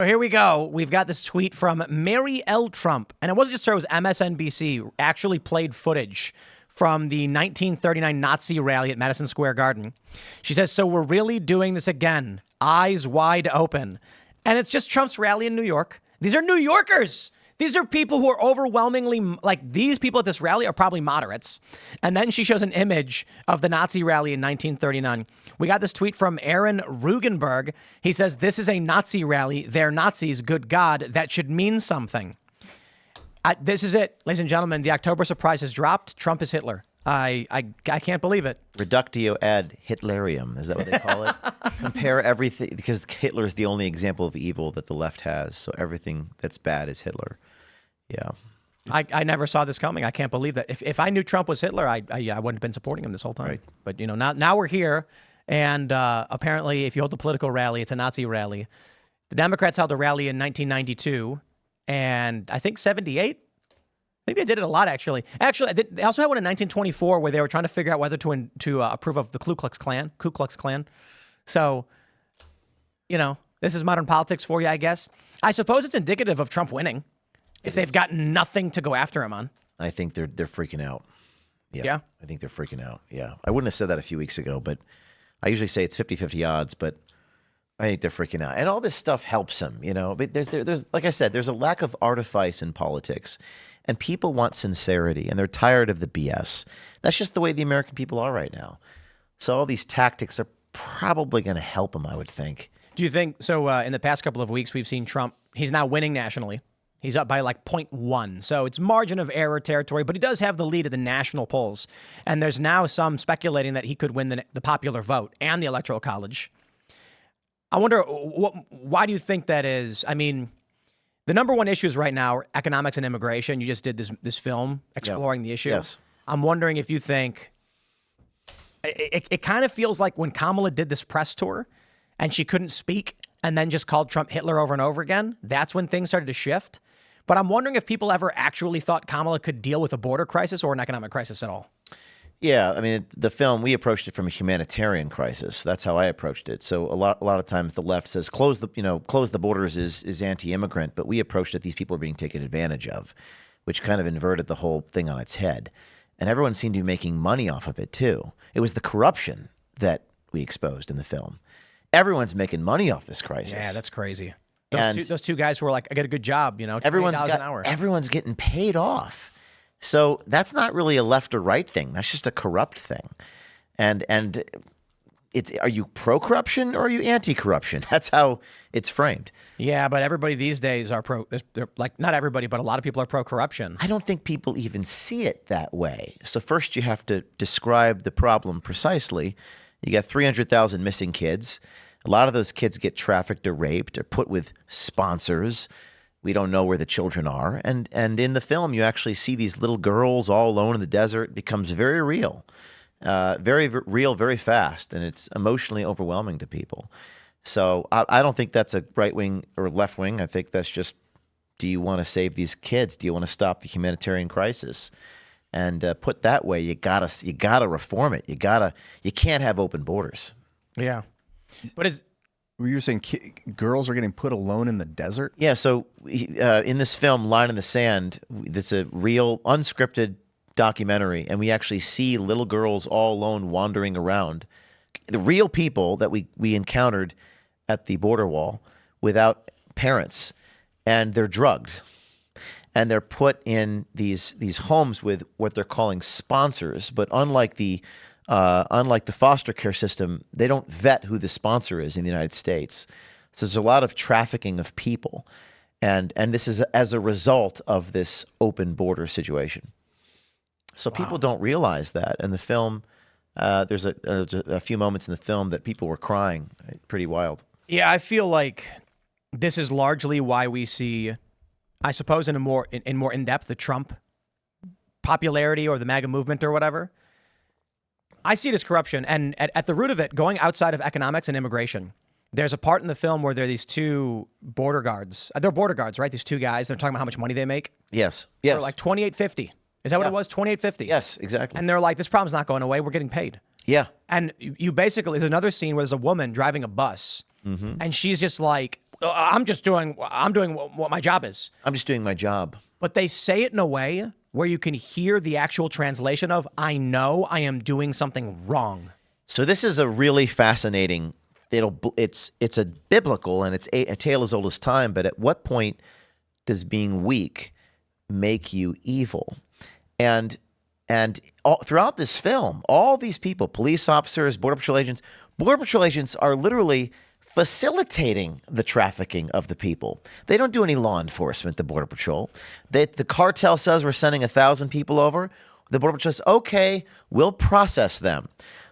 here we go. We've got this tweet from Mary L. Trump. And it wasn't just her, it was MSNBC actually played footage from the 1939 Nazi rally at Madison Square Garden. She says, so we're really doing this again. Eyes wide open. And it's just Trump's rally in New York. These are New Yorkers. These are people who are overwhelmingly, like, these people at this rally are probably moderates. And then she shows an image of the Nazi rally in 1939. We got this tweet from Aaron Rugenberg. He says, this is a Nazi rally. They're Nazis. Good God. That should mean something. This is it, ladies and gentlemen. The October surprise has dropped. Trump is Hitler. I can't believe it. Reductio ad Hitlerium. Is that what they call it? Compare everything, because Hitler is the only example of evil that the left has. So everything that's bad is Hitler. Yeah. I never saw this coming. I can't believe that. If I knew Trump was Hitler, I wouldn't have been supporting him this whole time. Right. But, now we're here. And apparently, if you hold a political rally, it's a Nazi rally. The Democrats held a rally in 1992 and I think 78. I think they did it a lot, actually. Actually, they also had one in 1924 where they were trying to figure out whether to approve of the Ku Klux Klan. So, this is modern politics for you, I guess. I suppose it's indicative of Trump winning. If they've got nothing to go after him on. I think they're freaking out. Yeah? I think they're freaking out. Yeah. I wouldn't have said that a few weeks ago, but I usually say it's 50-50 odds, but I think they're freaking out. And all this stuff helps them, But there's like I said, there's a lack of artifice in politics. And people want sincerity, and they're tired of the BS. That's just the way the American people are right now. So all these tactics are probably going to help them, I would think. Do you think so? In the past couple of weeks, we've seen Trump. He's now winning nationally. He's up by like 0.1. So it's margin of error territory, but he does have the lead at the national polls. And there's now some speculating that he could win the popular vote and the Electoral College. I wonder, why do you think that is? I mean, the number one issues right now are economics and immigration. You just did this film exploring the issue. Yes. I'm wondering if you think it kind of feels like when Kamala did this press tour and she couldn't speak and then just called Trump Hitler over and over again, that's when things started to shift. But I'm wondering if people ever actually thought Kamala could deal with a border crisis or an economic crisis at all. Yeah, I mean, the film, we approached it from a humanitarian crisis. That's how I approached it. So a lot of times the left says close the borders is anti-immigrant, but we approached it, these people are being taken advantage of, which kind of inverted the whole thing on its head. And everyone seemed to be making money off of it too. It was the corruption that we exposed in the film. Everyone's making money off this crisis. Yeah, that's crazy. Those two guys who were like, I got a good job, $20 an hour. Everyone's getting paid off. So that's not really a left or right thing. That's just a corrupt thing. And are you pro-corruption or are you anti-corruption? That's how it's framed. Yeah, but everybody these days are not everybody, but a lot of people are pro-corruption. I don't think people even see it that way. So first you have to describe the problem precisely. You got 300,000 missing kids. A lot of those kids get trafficked or raped or put with sponsors. We don't know where the children are. And in the film, you actually see these little girls all alone in the desert. It becomes very real, very real, very fast. And it's emotionally overwhelming to people. So I don't think that's a right wing or left wing. I think that's just, do you want to save these kids? Do you want to stop the humanitarian crisis? And put that way, you gotta reform it. You can't have open borders. Yeah, but were you saying girls are getting put alone in the desert? Yeah. So in this film, Line in the Sand, it's a real unscripted documentary, and we actually see little girls all alone wandering around. The real people that we encountered at the border wall without parents, and they're drugged. And they're put in these homes with what they're calling sponsors. But unlike the foster care system, they don't vet who the sponsor is in the United States. So there's a lot of trafficking of people. And this is as a result of this open border situation. So people don't realize that. In the film, there's a few moments in the film that people were crying. Pretty wild. Yeah, I feel like this is largely why we see, I suppose, in more in depth, the Trump popularity or the MAGA movement or whatever. I see it as corruption, and at the root of it, going outside of economics and immigration. There's a part in the film where there are these two border guards. They're border guards, right? These two guys. They're talking about how much money they make. Yes. They're like $28.50. Is that what it was? $28.50. Yes, exactly. And they're like, this problem's not going away. We're getting paid. Yeah. And you basically, there's another scene where there's a woman driving a bus, and she's just like, I'm doing what my job is. I'm just doing my job. But they say it in a way where you can hear the actual translation of, I know I am doing something wrong. So this is a really fascinating. It's a biblical and it's a tale as old as time. But at what point does being weak make you evil? And throughout this film, all these people, police officers, border patrol agents are literally facilitating the trafficking of the people. They don't do any law enforcement, the Border Patrol. The cartel says we're sending 1,000 people over. The Border Patrol says, okay, we'll process them.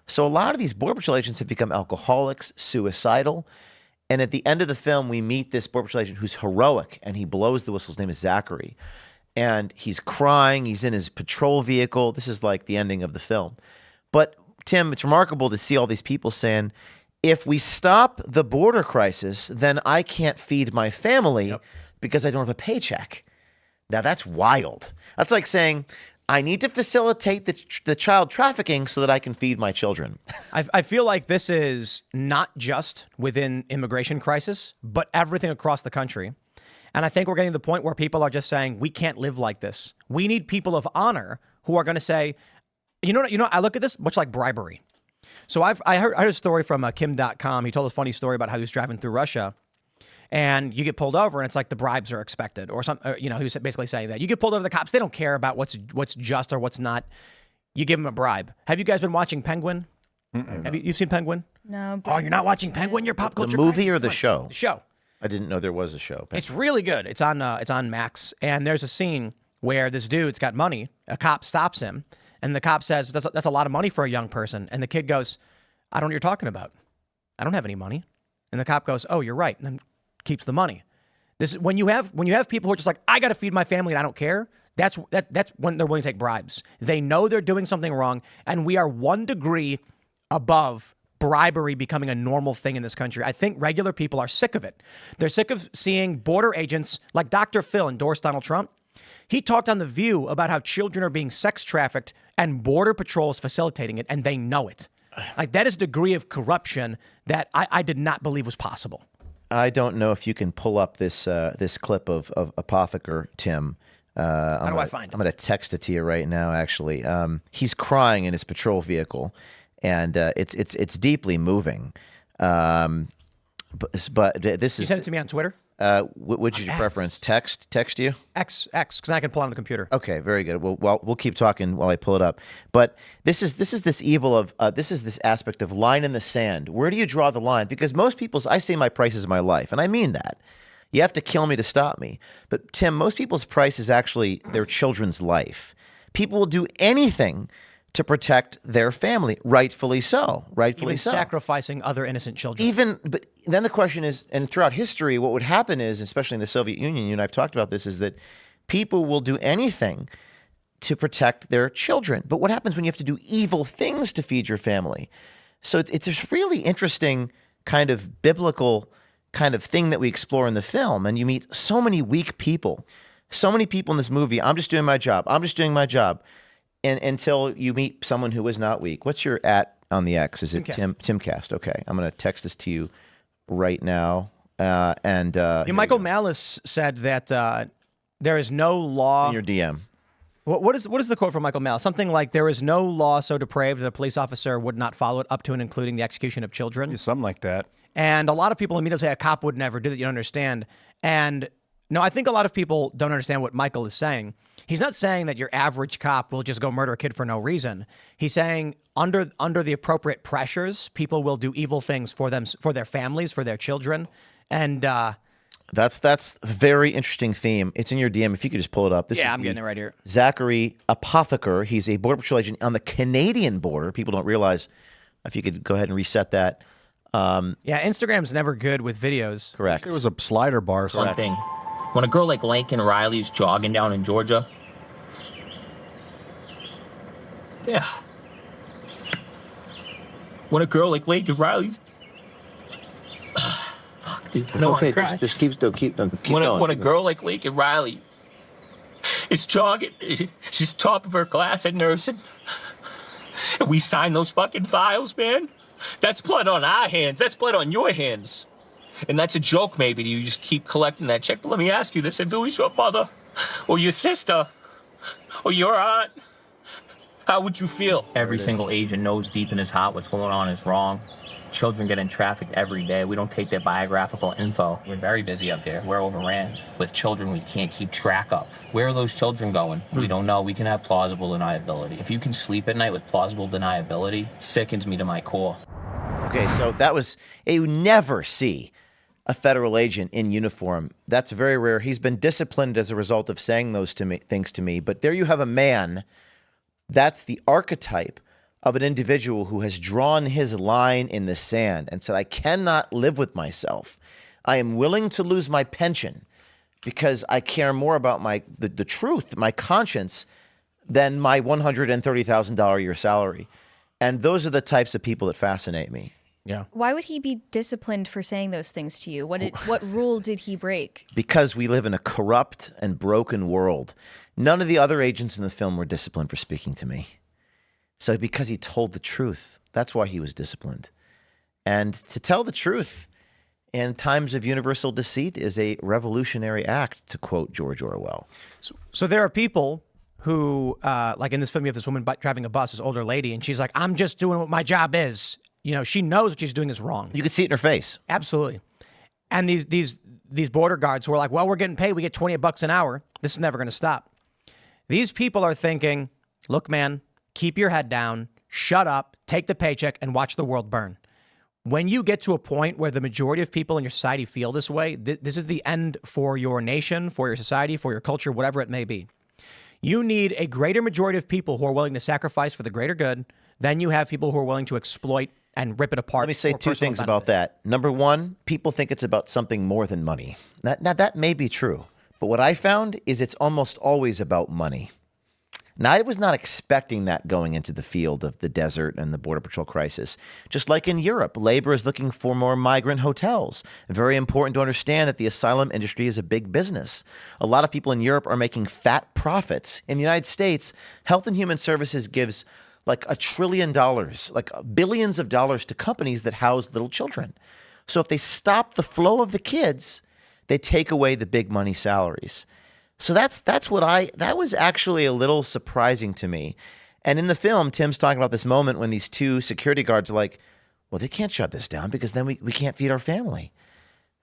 So a lot of these Border Patrol agents have become alcoholics, suicidal. And at the end of the film, we meet this Border Patrol agent who's heroic, and he blows the whistle. His name is Zachary. And he's crying. He's in his patrol vehicle. This is like the ending of the film. But, Tim, it's remarkable to see all these people saying, if we stop the border crisis, then I can't feed my family because I don't have a paycheck. Now, that's wild. That's like saying, I need to facilitate the child trafficking so that I can feed my children. I feel like this is not just within immigration crisis, but everything across the country. And I think we're getting to the point where people are just saying, we can't live like this. We need people of honor who are going to say, you know, I look at this much like bribery. So I heard a story from Kim.com. He told a funny story about how he was driving through Russia, and you get pulled over, and it's like the bribes are expected, or some. He was basically saying that you get pulled over, the cops, they don't care about what's just or what's not. You give them a bribe. Have you guys been watching Penguin? Have you've seen Penguin? No. Oh, you're not watching Penguin? You're pop culture. The movie crisis. or the show? The show. I didn't know there was a show. It's really good. It's on Max, and there's a scene where this dude's got money. A cop stops him, and the cop says, "That's a lot of money for a young person." And the kid goes, "I don't know what you're talking about. I don't have any money." And the cop goes, "Oh, you're right," and then keeps the money. This when you have people who are just like, "I got to feed my family and I don't care." That's when they're willing to take bribes. They know they're doing something wrong, and we are 1 degree above bribery becoming a normal thing in this country. I think regular people are sick of it. They're sick of seeing border agents like Dr. Phil endorse Donald Trump. He talked on The View about how children are being sex trafficked and Border Patrol is facilitating it, and they know it. Like, that is a degree of corruption that I did not believe was possible. I don't know if you can pull up this clip of Apotheker, Tim. How do I find it? I'm going to text it to you right now, actually. He's crying in his patrol vehicle, and it's deeply moving. But this is... You sent it to me on Twitter? Which is your preference? Text you? X, because I can pull it on the computer. Okay, very good. We'll keep talking while I pull it up. But this is this evil of this is this aspect of line in the sand. Where do you draw the line? Because most people's, I say my price is my life, and I mean that. You have to kill me to stop me. But Tim, most people's price is actually their children's life. People will do anything to protect their family, rightfully so. Rightfully Even so. sacrificing other innocent children. But then the question is, and throughout history, what would happen is, especially in the Soviet Union, you and I've talked about this, is that people will do anything to protect their children. But what happens when you have to do evil things to feed your family? So it's this really interesting kind of biblical kind of thing that we explore in the film. And you meet so many weak people, so many people in this movie. I'm just doing my job. I'm just doing my job. And until you meet someone who is not weak. What's your @ on the X? Is it Timcast? Okay. I'm going to text this to you right now. Michael Malice said that there is no law. It's in your DM. What is the quote from Michael Malice? Something like, there is no law so depraved that a police officer would not follow it, up to and including the execution of children. Yeah, something like that. And a lot of people immediately say a cop would never do that. You don't understand. And no, I think a lot of people don't understand what Michael is saying. He's not saying that your average cop will just go murder a kid for no reason. He's saying under the appropriate pressures, people will do evil things for them, for their families, for their children. And that's a very interesting theme. It's in your DM. If you could just pull it up. I'm getting it right here. Zachary Apotheker. He's a Border Patrol agent on the Canadian border. People don't realize. If you could go ahead and reset that. Instagram's never good with videos. Correct. There was a slider bar. One thing. When a girl like Lincoln Riley's jogging down in Georgia, yeah. When a girl like Lincoln Riley's, fuck, dude. No, okay, just keep going. When a girl like Lincoln Riley is jogging, she's top of her class at nursing, and we sign those fucking files, man. That's blood on our hands. That's blood on your hands. And that's a joke maybe to you, just keep collecting that check. But let me ask you this, if it was your mother or your sister or your aunt, how would you feel? Every single agent knows deep in his heart what's going on is wrong. Children getting trafficked every day. We don't take their biographical info. We're very busy up here. We're overran with children we can't keep track of. Where are those children going? We don't know. We can have plausible deniability. If you can sleep at night with plausible deniability, sickens me to my core. Okay, so that was, you never see a federal agent in uniform. That's very rare. He's been disciplined as a result of saying those things to me. But there you have a man. That's the archetype of an individual who has drawn his line in the sand and said, I cannot live with myself. I am willing to lose my pension because I care more about the truth, my conscience, than my $130,000 a year salary. And those are the types of people that fascinate me. Yeah. Why would he be disciplined for saying those things to you? What rule did he break? Because we live in a corrupt and broken world. None of the other agents in the film were disciplined for speaking to me. So because he told the truth, that's why he was disciplined. And to tell the truth in times of universal deceit is a revolutionary act, to quote George Orwell. So there are people who, like in this film, you have this woman driving a bus, this older lady, and she's like, I'm just doing what my job is. You know, she knows what she's doing is wrong. You could see it in her face. Absolutely. And these border guards who are like, well, we're getting paid. We get $28 an hour. This is never going to stop. These people are thinking, look, man, keep your head down, shut up, take the paycheck, and watch the world burn. When you get to a point where the majority of people in your society feel this way, this is the end for your nation, for your society, for your culture, whatever it may be. You need a greater majority of people who are willing to sacrifice for the greater good than you have people who are willing to exploit and rip it apart. Let me say two things about that. Number one, people think it's about something more than money. Now, that may be true, but what I found is it's almost always about money. Now, I was not expecting that going into the field of the desert and the Border Patrol crisis. Just like in Europe, labor is looking for more migrant hotels. Very important to understand that the asylum industry is a big business. A lot of people in Europe are making fat profits. In the United States, Health and Human Services gives like $1 trillion, like billions of dollars to companies that house little children. So if they stop the flow of the kids, they take away the big money salaries. So that was actually a little surprising to me. And in the film, Tim's talking about this moment when these two security guards are like, well, they can't shut this down because then we can't feed our family.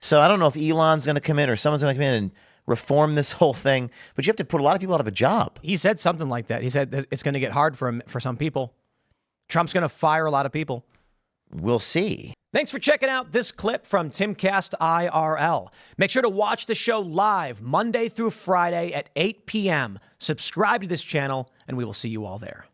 So I don't know if Elon's going to come in or someone's going to come in and reform this whole thing, but you have to put a lot of people out of a job. He said something like that. He said that it's going to get hard for some people. Trump's going to fire a lot of people. We'll see. Thanks for checking out this clip from Timcast IRL. Make sure to watch the show live Monday through Friday at 8 p.m. Subscribe to this channel, and we will see you all there.